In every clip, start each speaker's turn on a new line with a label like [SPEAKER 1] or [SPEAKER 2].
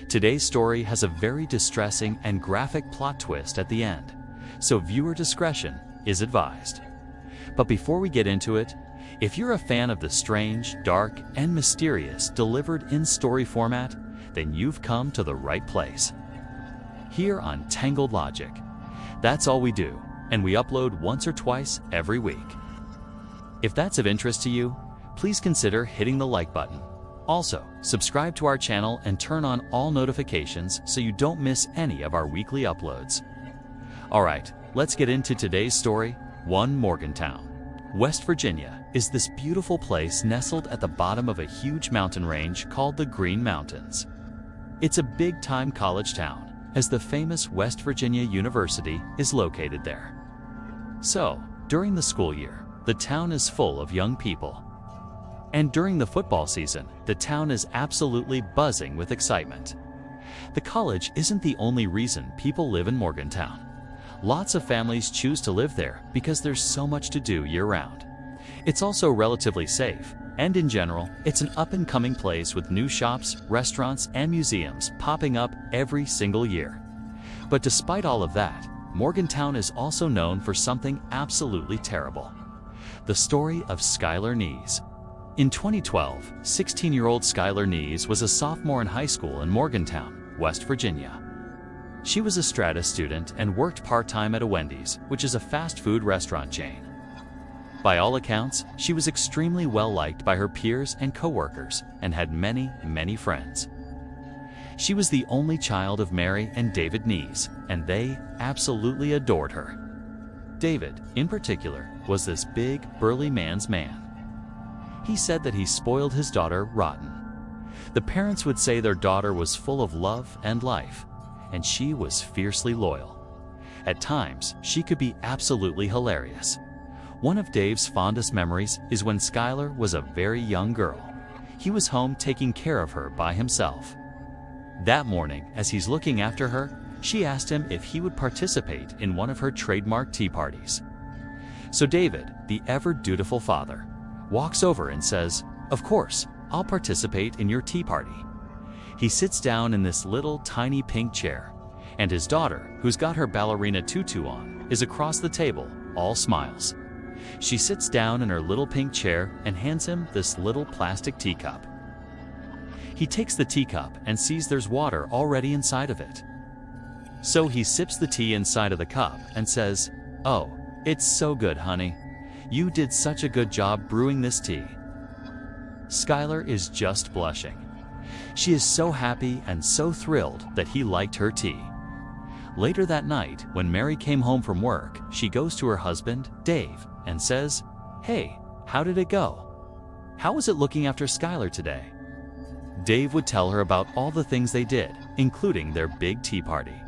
[SPEAKER 1] Today's story has a very distressing and graphic plot twist at the end, so viewer discretion is advised. But before we get into it, if you're a fan of the strange, dark, and mysterious delivered in story format, then you've come to the right place. Here on Tangled Logic, that's all we do, and we upload once or twice every week. If that's of interest to you, please consider hitting the like button. Also, subscribe to our channel and turn on all notifications so you don't miss any of our weekly uploads. Alright, let's get into today's story, 1 Morgantown. West Virginia is this beautiful place nestled at the bottom of a huge mountain range called the Green Mountains. It's a big-time college town, as the famous West Virginia University is located there. So, during the school year, the town is full of young people. And during the football season, the town is absolutely buzzing with excitement. The college isn't the only reason people live in Morgantown. Lots of families choose to live there because there's so much to do year-round. It's also relatively safe, and in general, it's an up-and-coming place with new shops, restaurants, and museums popping up every single year. But despite all of that, Morgantown is also known for something absolutely terrible: the story of Skylar Nees. In 2012, 16-year-old Skylar Nees was a sophomore in high school in Morgantown, West Virginia. She was a strata student and worked part-time at a Wendy's, which is a fast food restaurant chain. By all accounts, she was extremely well-liked by her peers and co-workers and had many, many friends. She was the only child of Mary and David Nees, and they absolutely adored her. David, in particular, was this big, burly man's man. He said that he spoiled his daughter rotten. The parents would say their daughter was full of love and life, and she was fiercely loyal. At times, she could be absolutely hilarious. One of Dave's fondest memories is when Skylar was a very young girl. He was home taking care of her by himself. That morning, as he's looking after her, she asked him if he would participate in one of her trademark tea parties. So David, the ever-dutiful father, walks over and says, "Of course, I'll participate in your tea party." He sits down in this little tiny pink chair, and his daughter, who's got her ballerina tutu on, is across the table, all smiles. She sits down in her little pink chair and hands him this little plastic teacup. He takes the teacup and sees there's water already inside of it. So he sips the tea inside of the cup and says, "Oh, it's so good, honey. You did such a good job brewing this tea." Skylar is just blushing. She is so happy and so thrilled that he liked her tea. Later that night, when Mary came home from work, she goes to her husband, Dave, and says, "Hey, how did it go? How was it looking after Skylar today?" Dave would tell her about all the things they did, including their big tea party.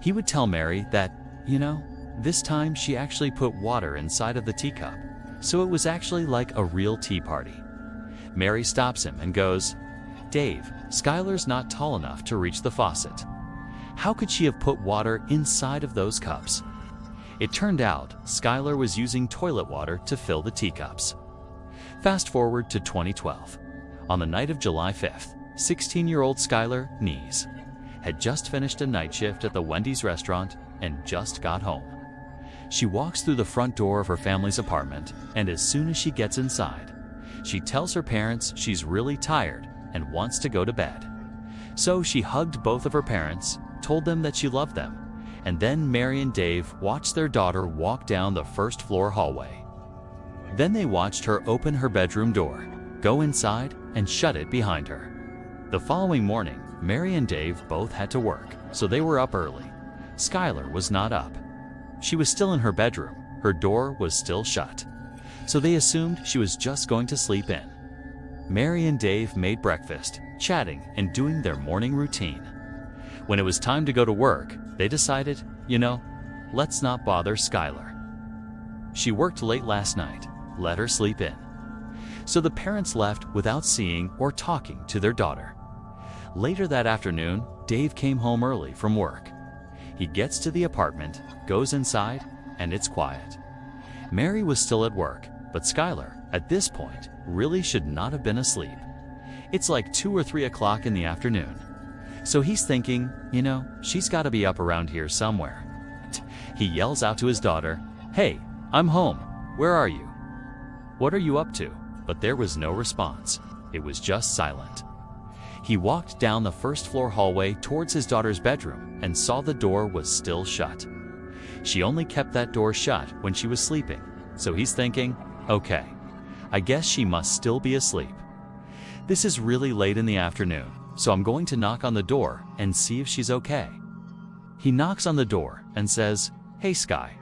[SPEAKER 1] He would tell Mary that, this time she actually put water inside of the teacup, so it was actually like a real tea party. Mary stops him and goes, "Dave, Skylar's not tall enough to reach the faucet. How could she have put water inside of those cups?" It turned out Skylar was using toilet water to fill the teacups. Fast forward to 2012. On the night of July 5th, 16-year-old Skylar Nees had just finished a night shift at the Wendy's restaurant and just got home. She walks through the front door of her family's apartment, and as soon as she gets inside, she tells her parents she's really tired and wants to go to bed. So she hugged both of her parents, told them that she loved them, and then Mary and Dave watched their daughter walk down the first-floor hallway. Then they watched her open her bedroom door, go inside, and shut it behind her. The following morning, Mary and Dave both had to work, so they were up early. Skylar was not up. She was still in her bedroom. Her door was still shut. So they assumed she was just going to sleep in. Mary and Dave made breakfast, chatting and doing their morning routine. When it was time to go to work, they decided, let's not bother Skylar. She worked late last night. Let her sleep in. So the parents left without seeing or talking to their daughter. Later that afternoon, Dave came home early from work. He gets to the apartment, goes inside, and it's quiet. Mary was still at work, but Skylar, at this point, really should not have been asleep. It's like 2 or 3 o'clock in the afternoon. So he's thinking, she's got to be up around here somewhere. He yells out to his daughter, "Hey, I'm home. Where are you? What are you up to?" But there was no response. It was just silent. He walked down the first-floor hallway towards his daughter's bedroom and saw the door was still shut. She only kept that door shut when she was sleeping, so he's thinking, okay, I guess she must still be asleep. This is really late in the afternoon, so I'm going to knock on the door and see if she's okay. He knocks on the door and says, "Hey Sky,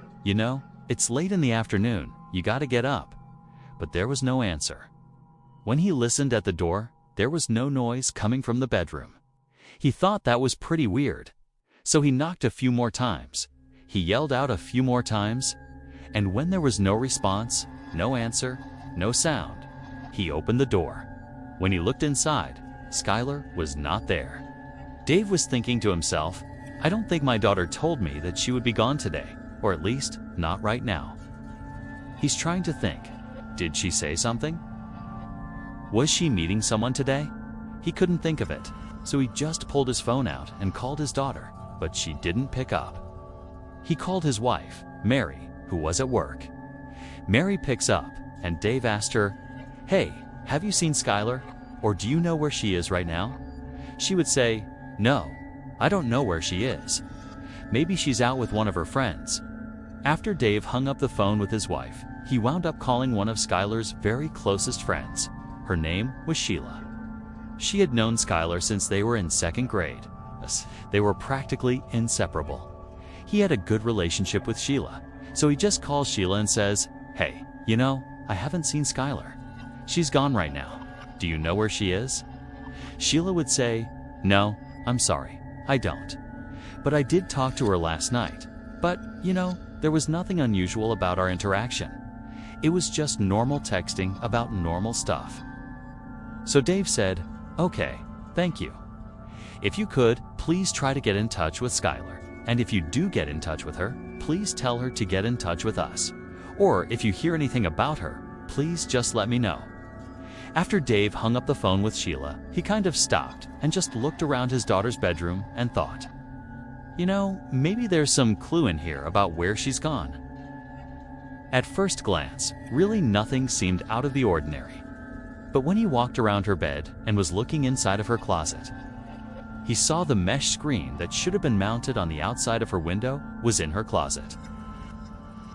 [SPEAKER 1] it's late in the afternoon, you gotta get up." But there was no answer. When he listened at the door, there was no noise coming from the bedroom. He thought that was pretty weird, so he knocked a few more times. He yelled out a few more times, and when there was no response, no answer, no sound, he opened the door. When he looked inside, Skylar was not there. Dave was thinking to himself, I don't think my daughter told me that she would be gone today, or at least not right now. He's trying to think, did she say something? Was she meeting someone today? He couldn't think of it, so he just pulled his phone out and called his daughter, but she didn't pick up. He called his wife, Mary, who was at work. Mary picks up, and Dave asked her, "Hey, have you seen Skylar? Or do you know where she is right now?" She would say, "No, I don't know where she is. Maybe she's out with one of her friends." After Dave hung up the phone with his wife, he wound up calling one of Skylar's very closest friends. Her name was Sheila. She had known Skylar since they were in second grade. They were practically inseparable. He had a good relationship with Sheila, so he just calls Sheila and says, "Hey, I haven't seen Skylar. She's gone right now. Do you know where she is?" Sheila would say, "No, I'm sorry, I don't. But I did talk to her last night. But, there was nothing unusual about our interaction. It was just normal texting about normal stuff." So Dave said, "Okay, thank you. If you could, please try to get in touch with Skylar. And if you do get in touch with her, please tell her to get in touch with us. Or if you hear anything about her, please just let me know." After Dave hung up the phone with Sheila, he kind of stopped and just looked around his daughter's bedroom and thought, maybe there's some clue in here about where she's gone. At first glance, really nothing seemed out of the ordinary. But when he walked around her bed and was looking inside of her closet, he saw the mesh screen that should have been mounted on the outside of her window was in her closet.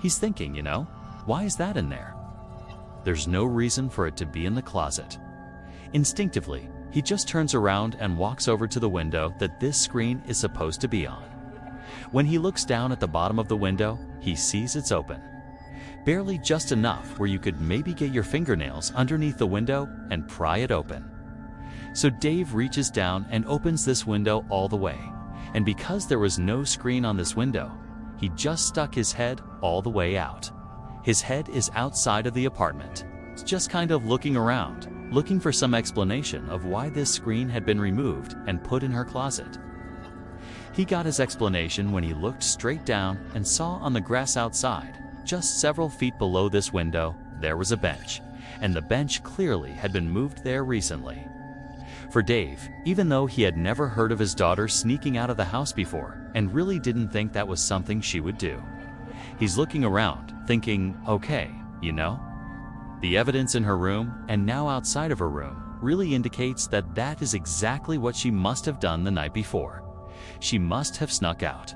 [SPEAKER 1] He's thinking, why is that in there? There's no reason for it to be in the closet. Instinctively, he just turns around and walks over to the window that this screen is supposed to be on. When he looks down at the bottom of the window, he sees it's open. Barely just enough where you could maybe get your fingernails underneath the window and pry it open. So Dave reaches down and opens this window all the way, and because there was no screen on this window, he just stuck his head all the way out. His head is outside of the apartment, just kind of looking around, looking for some explanation of why this screen had been removed and put in her closet. He got his explanation when he looked straight down and saw on the grass outside, just several feet below this window, there was a bench, and the bench clearly had been moved there recently. For Dave, even though he had never heard of his daughter sneaking out of the house before and really didn't think that was something she would do, he's looking around, thinking, okay, the evidence in her room and now outside of her room really indicates that that is exactly what she must have done the night before. She must have snuck out.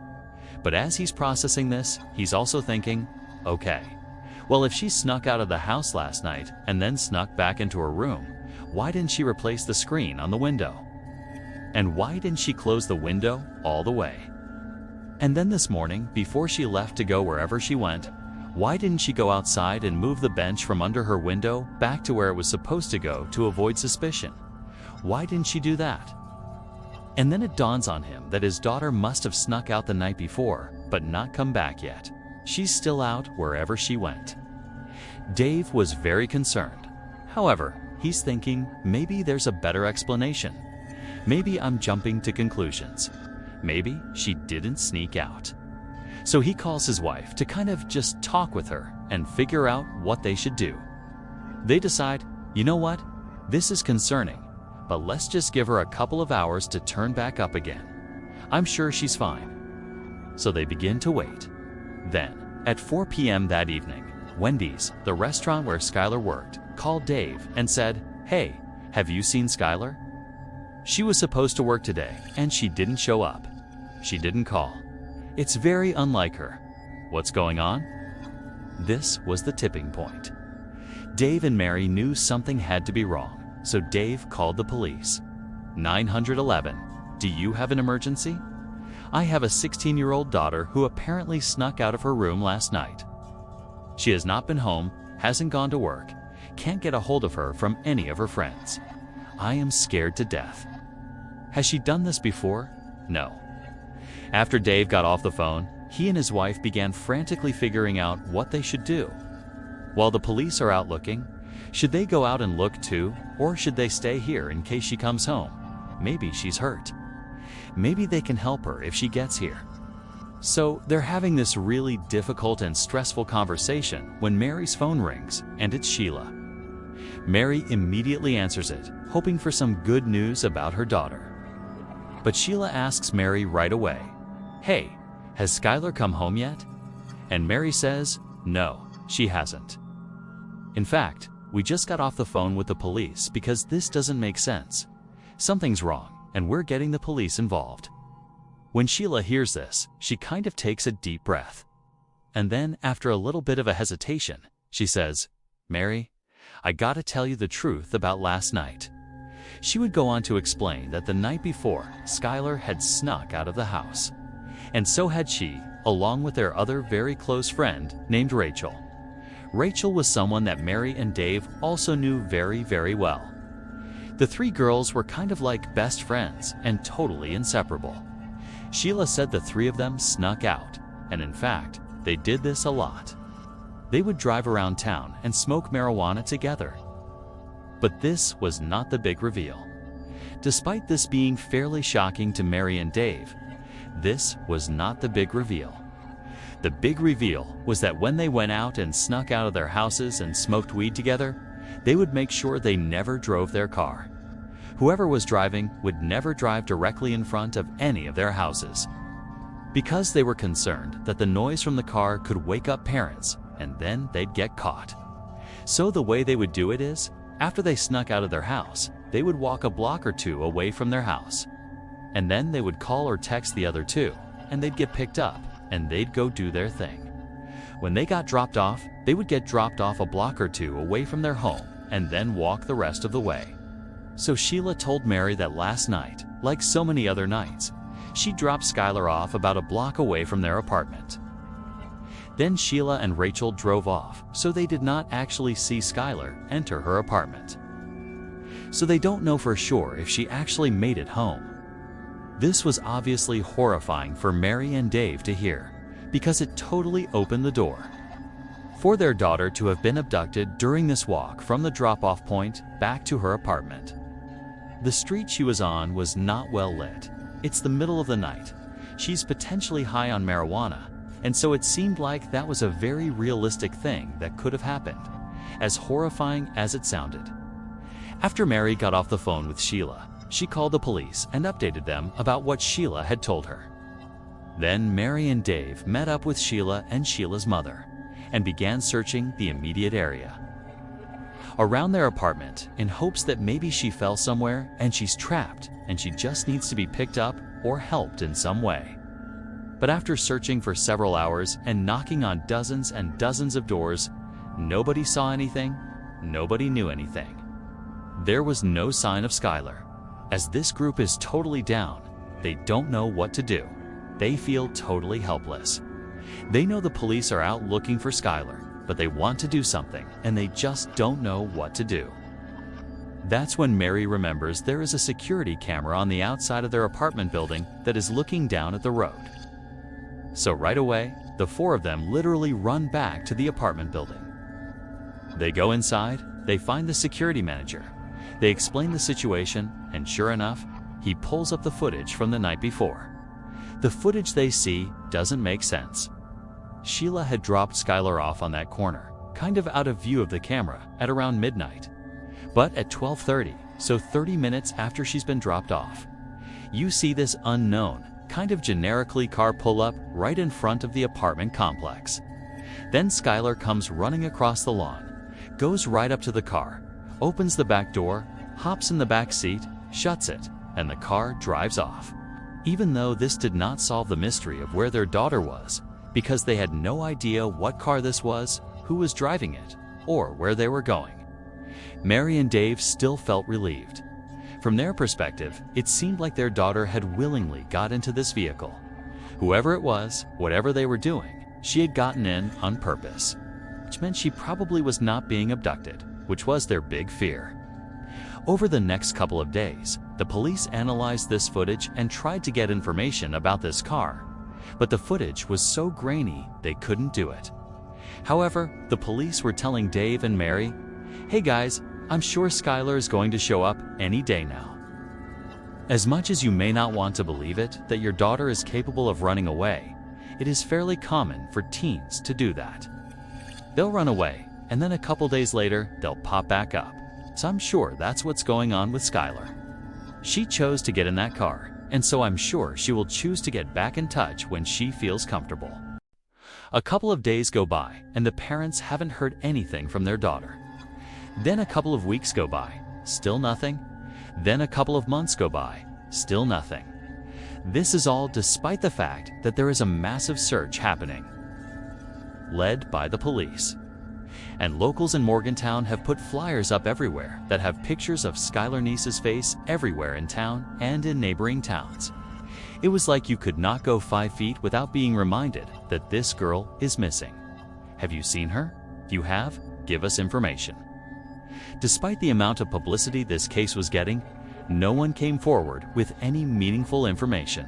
[SPEAKER 1] But as he's processing this, he's also thinking, okay, well, if she snuck out of the house last night and then snuck back into her room, why didn't she replace the screen on the window? And why didn't she close the window all the way? And then this morning, before she left to go wherever she went, why didn't she go outside and move the bench from under her window back to where it was supposed to go to avoid suspicion? Why didn't she do that? And then it dawns on him that his daughter must have snuck out the night before, but not come back yet. She's still out wherever she went. Dave was very concerned. However, he's thinking maybe there's a better explanation. Maybe I'm jumping to conclusions. Maybe she didn't sneak out. So he calls his wife to kind of just talk with her and figure out what they should do. They decide, you know what? This is concerning, but let's just give her a couple of hours to turn back up again. I'm sure she's fine." So they begin to wait. Then, at 4 p.m. that evening, Wendy's, the restaurant where Skylar worked, called Dave and said, "Hey, have you seen Skylar? She was supposed to work today, and she didn't show up. She didn't call. It's very unlike her. What's going on?" This was the tipping point. Dave and Mary knew something had to be wrong, so Dave called the police. 911, do you have an emergency? I have a 16-year-old daughter who apparently snuck out of her room last night. She has not been home, hasn't gone to work, can't get a hold of her from any of her friends. I am scared to death. Has she done this before? No. After Dave got off the phone, he and his wife began frantically figuring out what they should do. While the police are out looking, should they go out and look too, or should they stay here in case she comes home? Maybe she's hurt. Maybe they can help her if she gets here. So they're having this really difficult and stressful conversation when Mary's phone rings, and it's Sheila. Mary immediately answers it, hoping for some good news about her daughter. But Sheila asks Mary right away, "Hey, has Skylar come home yet?" And Mary says, "No, she hasn't. In fact, we just got off the phone with the police because this doesn't make sense. Something's wrong, and we're getting the police involved." When Sheila hears this, she kind of takes a deep breath. And then, after a little bit of a hesitation, she says, "Mary, I gotta tell you the truth about last night." She would go on to explain that the night before, Skylar had snuck out of the house. And so had she, along with their other very close friend named Rachel. Rachel was someone that Mary and Dave also knew very, very well. The three girls were kind of like best friends and totally inseparable. Sheila said the three of them snuck out, and in fact, they did this a lot. They would drive around town and smoke marijuana together. But this was not the big reveal. Despite this being fairly shocking to Mary and Dave, this was not the big reveal. The big reveal was that when they went out and snuck out of their houses and smoked weed together, they would make sure they never drove their car. Whoever was driving would never drive directly in front of any of their houses, because they were concerned that the noise from the car could wake up parents and then they'd get caught. So the way they would do it is, after they snuck out of their house, they would walk a block or two away from their house. And then they would call or text the other two, and they'd get picked up, and they'd go do their thing. When they got dropped off, they would get dropped off a block or two away from their home, and then walk the rest of the way. So Sheila told Mary that last night, like so many other nights, she dropped Skylar off about a block away from their apartment. Then Sheila and Rachel drove off, so they did not actually see Skylar enter her apartment. So they don't know for sure if she actually made it home. This was obviously horrifying for Mary and Dave to hear, because it totally opened the door for their daughter to have been abducted during this walk from the drop-off point back to her apartment. The street she was on was not well lit. It's the middle of the night. She's potentially high on marijuana, and so it seemed like that was a very realistic thing that could have happened, as horrifying as it sounded. After Mary got off the phone with Sheila, she called the police and updated them about what Sheila had told her. Then Mary and Dave met up with Sheila and Sheila's mother and began searching the immediate area around their apartment in hopes that maybe she fell somewhere and she's trapped and she just needs to be picked up or helped in some way. But after searching for several hours and knocking on dozens and dozens of doors, nobody saw anything, nobody knew anything. There was no sign of Skylar. As this group is totally down, they don't know what to do. They feel totally helpless. They know the police are out looking for Skylar, but they want to do something, and they just don't know what to do. That's when Mary remembers there is a security camera on the outside of their apartment building that is looking down at the road. So right away, the four of them literally run back to the apartment building. They go inside, they find the security manager. They explain the situation, and sure enough, he pulls up the footage from the night before. The footage they see doesn't make sense. Sheila had dropped Skylar off on that corner, kind of out of view of the camera, at around midnight. But at 12:30, so 30 minutes after she's been dropped off. You see this unknown, kind of generically car pull up right in front of the apartment complex. Then Skylar comes running across the lawn, goes right up to the car, opens the back door, hops in the back seat, shuts it, and the car drives off. Even though this did not solve the mystery of where their daughter was, because they had no idea what car this was, who was driving it, or where they were going. Mary and Dave still felt relieved. From their perspective, it seemed like their daughter had willingly got into this vehicle. Whoever it was, whatever they were doing, she had gotten in on purpose, which meant she probably was not being abducted, which was their big fear. Over the next couple of days, the police analyzed this footage and tried to get information about this car, but the footage was so grainy they couldn't do it. However, the police were telling Dave and Mary, "Hey guys, I'm sure Skylar is going to show up any day now." As much as you may not want to believe it that your daughter is capable of running away, it is fairly common for teens to do that. They'll run away, and then a couple days later, they'll pop back up. So I'm sure that's what's going on with Skylar. She chose to get in that car, and so I'm sure she will choose to get back in touch when she feels comfortable. A couple of days go by, and the parents haven't heard anything from their daughter. Then a couple of weeks go by, still nothing. Then a couple of months go by, still nothing. This is all despite the fact that there is a massive search happening, led by the police. And locals in Morgantown have put flyers up everywhere that have pictures of Skylar Neese's face everywhere in town and in neighboring towns. It was like you could not go 5 feet without being reminded that this girl is missing. Have you seen her? If you have, give us information. Despite the amount of publicity this case was getting, no one came forward with any meaningful information.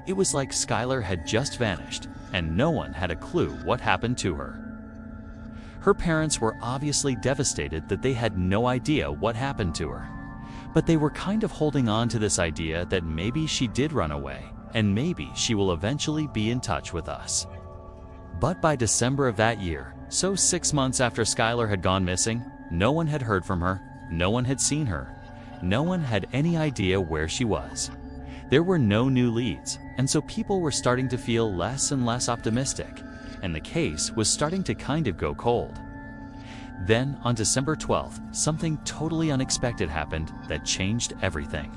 [SPEAKER 1] It was like Skylar had just vanished, and no one had a clue what happened to her. Her parents were obviously devastated that they had no idea what happened to her. But they were kind of holding on to this idea that maybe she did run away, and maybe she will eventually be in touch with us. But by December of that year, so 6 months after Skylar had gone missing, no one had heard from her, no one had seen her, no one had any idea where she was. There were no new leads, and so people were starting to feel less and less optimistic, and the case was starting to kind of go cold. Then, on December 12th, something totally unexpected happened that changed everything.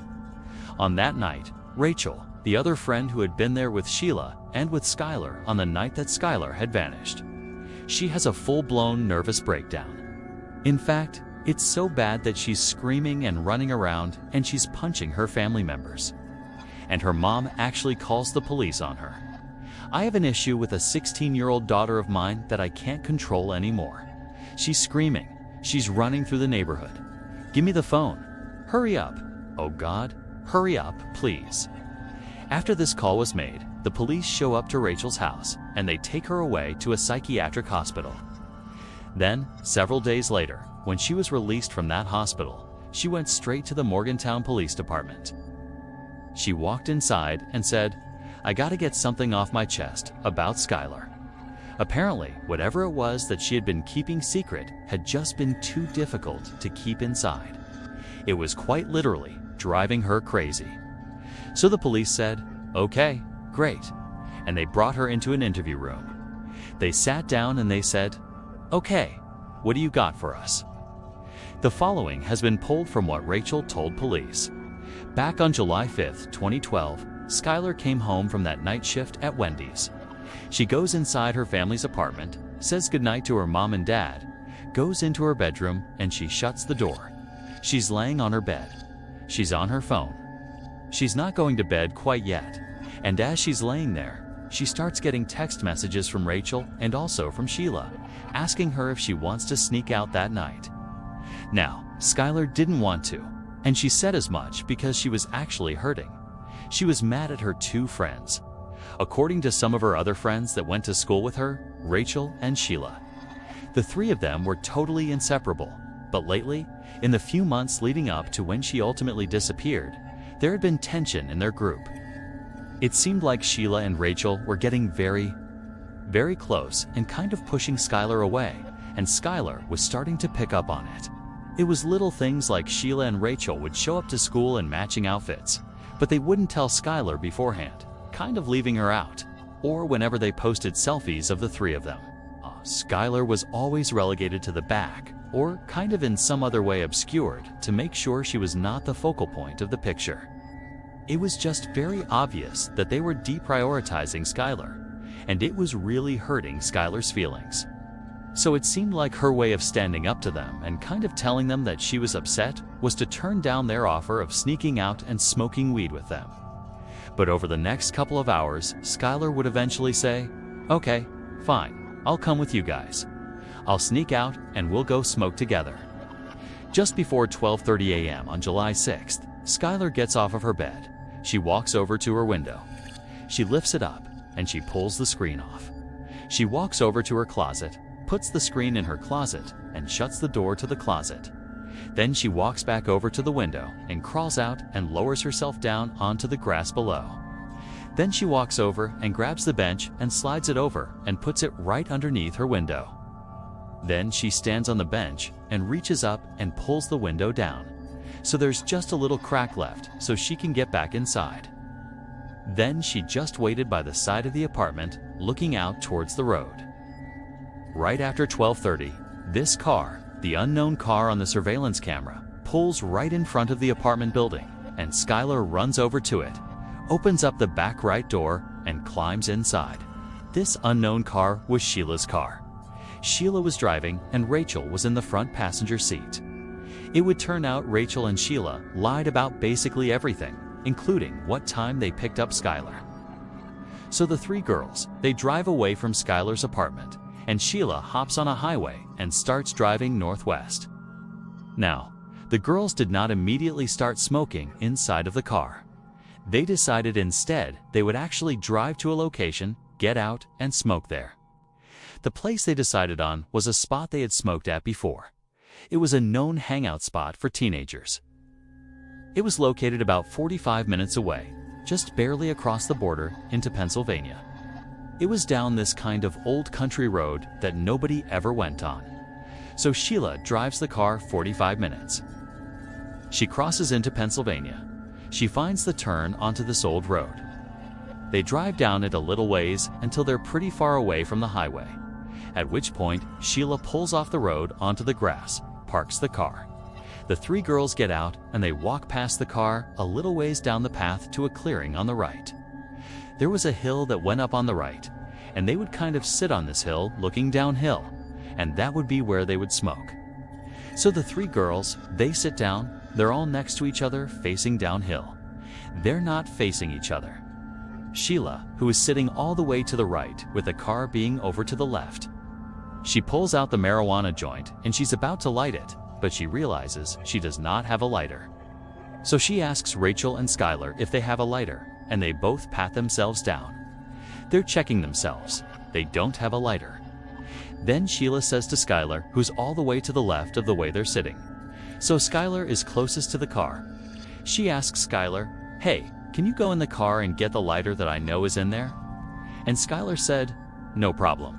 [SPEAKER 1] On that night, Rachel, the other friend who had been there with Sheila and with Skylar on the night that Skylar had vanished, she has a full-blown nervous breakdown. In fact, it's so bad that she's screaming and running around and she's punching her family members. And her mom actually calls the police on her. I have an issue with a 16-year-old daughter of mine that I can't control anymore. She's screaming. She's running through the neighborhood. Give me the phone. Hurry up. Oh God, hurry up, please. After this call was made, the police show up to Rachel's house and they take her away to a psychiatric hospital. Then, several days later, when she was released from that hospital, she went straight to the Morgantown Police Department. She walked inside and said, "I gotta get something off my chest about Skylar." Apparently, whatever it was that she had been keeping secret had just been too difficult to keep inside. It was quite literally driving her crazy. So the police said, "Okay, great," and they brought her into an interview room. They sat down and they said, "Okay, what do you got for us?" The following has been pulled from what Rachel told police. Back on July 5th, 2012, Skylar came home from that night shift at Wendy's. She goes inside her family's apartment, says goodnight to her mom and dad, goes into her bedroom, and she shuts the door. She's laying on her bed. She's on her phone. She's not going to bed quite yet, and as she's laying there, she starts getting text messages from Rachel and also from Sheila, asking her if she wants to sneak out that night. Now, Skylar didn't want to, and she said as much because she was actually hurting. She was mad at her two friends. According to some of her other friends that went to school with her, Rachel and Sheila. The three of them were totally inseparable, but lately, in the few months leading up to when she ultimately disappeared, there had been tension in their group. It seemed like Sheila and Rachel were getting very, very close and kind of pushing Skylar away, and Skylar was starting to pick up on it. It was little things like Sheila and Rachel would show up to school in matching outfits, but they wouldn't tell Skylar beforehand, kind of leaving her out, or whenever they posted selfies of the three of them. Skylar was always relegated to the back, or kind of in some other way obscured, to make sure she was not the focal point of the picture. It was just very obvious that they were deprioritizing Skylar, and it was really hurting Skylar's feelings. So it seemed like her way of standing up to them and kind of telling them that she was upset was to turn down their offer of sneaking out and smoking weed with them. But over the next couple of hours, Skylar would eventually say, "Okay, fine. I'll come with you guys. I'll sneak out and we'll go smoke together." Just before 12:30 a.m. on July 6th, Skylar gets off of her bed. She walks over to her window. She lifts it up and she pulls the screen off. She walks over to her closet, puts the screen in her closet, and shuts the door to the closet. Then she walks back over to the window and crawls out and lowers herself down onto the grass below. Then she walks over and grabs the bench and slides it over and puts it right underneath her window. Then she stands on the bench and reaches up and pulls the window down, so there's just a little crack left so she can get back inside. Then she just waited by the side of the apartment, looking out towards the road. Right after 12:30, this car, the unknown car on the surveillance camera, pulls right in front of the apartment building, and Skylar runs over to it, opens up the back right door, and climbs inside. This unknown car was Sheila's car. Sheila was driving and Rachel was in the front passenger seat. It would turn out Rachel and Sheila lied about basically everything, including what time they picked up Skylar. So the three girls, they drive away from Skylar's apartment, and Sheila hops on a highway and starts driving northwest. Now, the girls did not immediately start smoking inside of the car. They decided instead they would actually drive to a location, get out, and smoke there. The place they decided on was a spot they had smoked at before. It was a known hangout spot for teenagers. It was located about 45 minutes away, just barely across the border into Pennsylvania. It was down this kind of old country road that nobody ever went on. So Sheila drives the car 45 minutes. She crosses into Pennsylvania. She finds the turn onto this old road. They drive down it a little ways until they're pretty far away from the highway, at which point Sheila pulls off the road onto the grass, parks the car. The three girls get out and they walk past the car a little ways down the path to a clearing on the right. There was a hill that went up on the right, and they would kind of sit on this hill looking downhill, and that would be where they would smoke. So the three girls, they sit down, they're all next to each other facing downhill. They're not facing each other. Sheila, who is sitting all the way to the right with the car being over to the left. She pulls out the marijuana joint and she's about to light it, but she realizes she does not have a lighter. So she asks Rachel and Skylar if they have a lighter, and they both pat themselves down. They're checking themselves. They don't have a lighter. Then Sheila says to Skylar, who's all the way to the left of the way they're sitting. So Skylar is closest to the car. She asks Skylar, "Hey, can you go in the car and get the lighter that I know is in there?" And Skylar said, "No problem."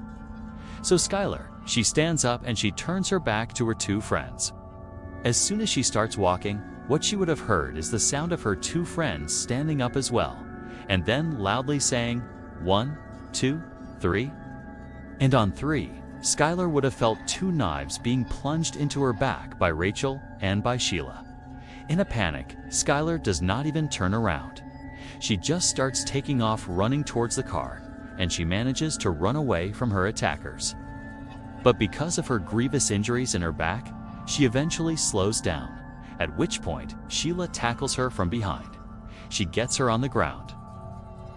[SPEAKER 1] So Skylar, she stands up and she turns her back to her two friends. As soon as she starts walking, what she would have heard is the sound of her two friends standing up as well, and then loudly saying, 1, 2, 3. And on 3, Skylar would have felt two knives being plunged into her back by Rachel and by Sheila. In a panic, Skylar does not even turn around. She just starts taking off running towards the car, and she manages to run away from her attackers. But because of her grievous injuries in her back, she eventually slows down, at which point Sheila tackles her from behind. She gets her on the ground.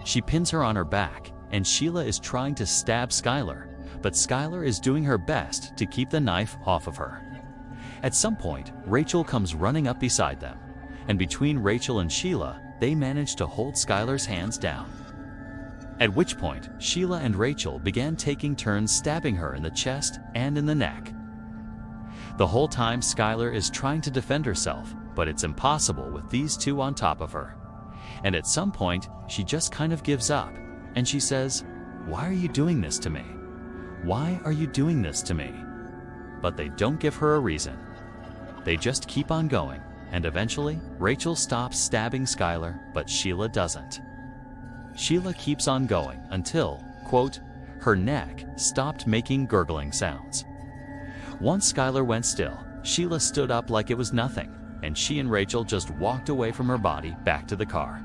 [SPEAKER 1] She pins her on her back, and Sheila is trying to stab Skylar, but Skylar is doing her best to keep the knife off of her. At some point, Rachel comes running up beside them, and between Rachel and Sheila, they manage to hold Skylar's hands down. At which point, Sheila and Rachel began taking turns stabbing her in the chest and in the neck. The whole time Skylar is trying to defend herself, but it's impossible with these two on top of her. And at some point, she just kind of gives up, and she says, "Why are you doing this to me? Why are you doing this to me?" But they don't give her a reason. They just keep on going, and eventually, Rachel stops stabbing Skylar, but Sheila doesn't. Sheila keeps on going until, quote, her neck stopped making gurgling sounds. Once Skylar went still, Sheila stood up like it was nothing, and she and Rachel just walked away from her body back to the car.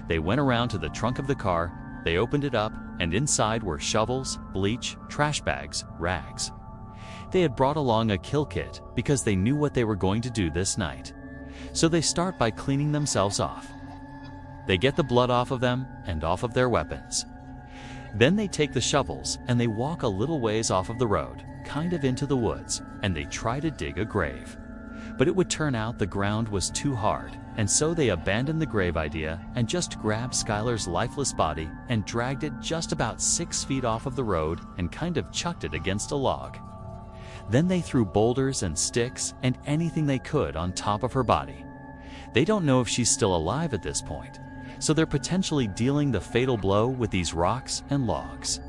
[SPEAKER 1] They went around to the trunk of the car, they opened it up, and inside were shovels, bleach, trash bags, rags. They had brought along a kill kit because they knew what they were going to do this night. So they start by cleaning themselves off. They get the blood off of them and off of their weapons. Then they take the shovels and they walk a little ways off of the road, kind of into the woods, and they try to dig a grave. But it would turn out the ground was too hard, and so they abandoned the grave idea and just grabbed Skylar's lifeless body and dragged it just about 6 feet off of the road and kind of chucked it against a log. Then they threw boulders and sticks and anything they could on top of her body. They don't know if she's still alive at this point, so they're potentially dealing the fatal blow with these rocks and logs.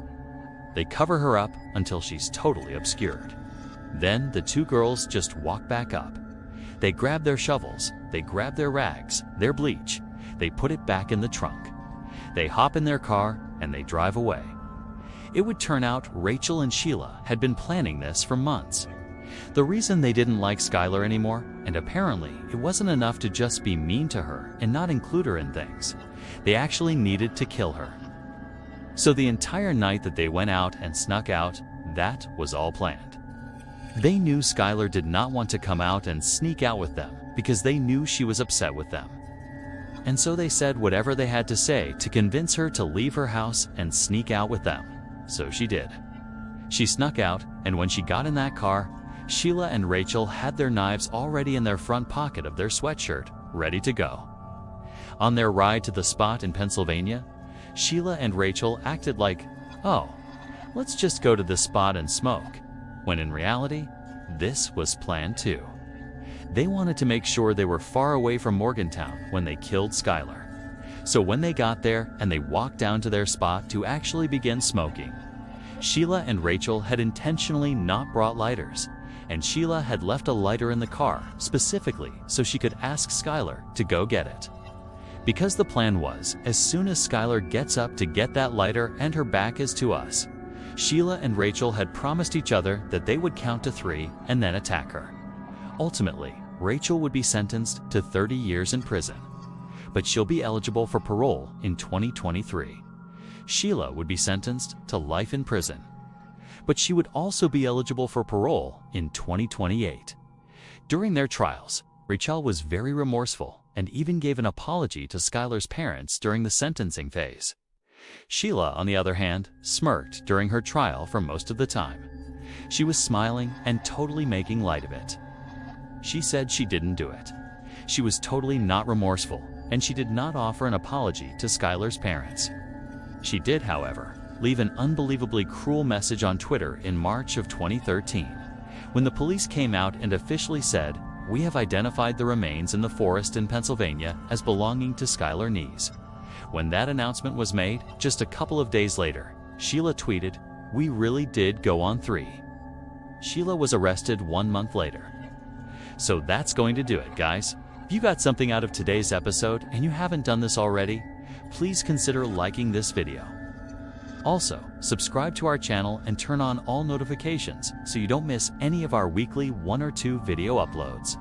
[SPEAKER 1] They cover her up until she's totally obscured. Then the two girls just walk back up. They grab their shovels, they grab their rags, their bleach, they put it back in the trunk. They hop in their car and they drive away. It would turn out Rachel and Sheila had been planning this for months. The reason they didn't like Skylar anymore, and apparently it wasn't enough to just be mean to her and not include her in things, they actually needed to kill her. So the entire night that they went out and snuck out, that was all planned. They knew Skylar did not want to come out and sneak out with them because they knew she was upset with them. And so they said whatever they had to say to convince her to leave her house and sneak out with them. So she did. She snuck out, and when she got in that car, Sheila and Rachel had their knives already in their front pocket of their sweatshirt, ready to go. On their ride to the spot in Pennsylvania, Sheila and Rachel acted like, oh, let's just go to this spot and smoke, when in reality, this was planned too. They wanted to make sure they were far away from Morgantown when they killed Skylar. So when they got there and they walked down to their spot to actually begin smoking, Sheila and Rachel had intentionally not brought lighters, and Sheila had left a lighter in the car specifically so she could ask Skylar to go get it. Because the plan was, as soon as Skylar gets up to get that lighter and her back is to us, Sheila and Rachel had promised each other that they would count to 3 and then attack her. Ultimately, Rachel would be sentenced to 30 years in prison, but she'll be eligible for parole in 2023. Sheila would be sentenced to life in prison, but she would also be eligible for parole in 2028. During their trials, Rachel was very remorseful and even gave an apology to Skylar's parents during the sentencing phase. Sheila, on the other hand, smirked during her trial for most of the time. She was smiling and totally making light of it. She said she didn't do it. She was totally not remorseful, and she did not offer an apology to Skylar's parents. She did, however, leave an unbelievably cruel message on Twitter in March of 2013, when the police came out and officially said, "We have identified the remains in the forest in Pennsylvania as belonging to Skylar Nees." When that announcement was made, just a couple of days later, Sheila tweeted, "We really did go on 3." Sheila was arrested 1 month later. So that's going to do it, guys. If you got something out of today's episode and you haven't done this already, please consider liking this video. Also, subscribe to our channel and turn on all notifications so you don't miss any of our weekly 1 or 2 video uploads.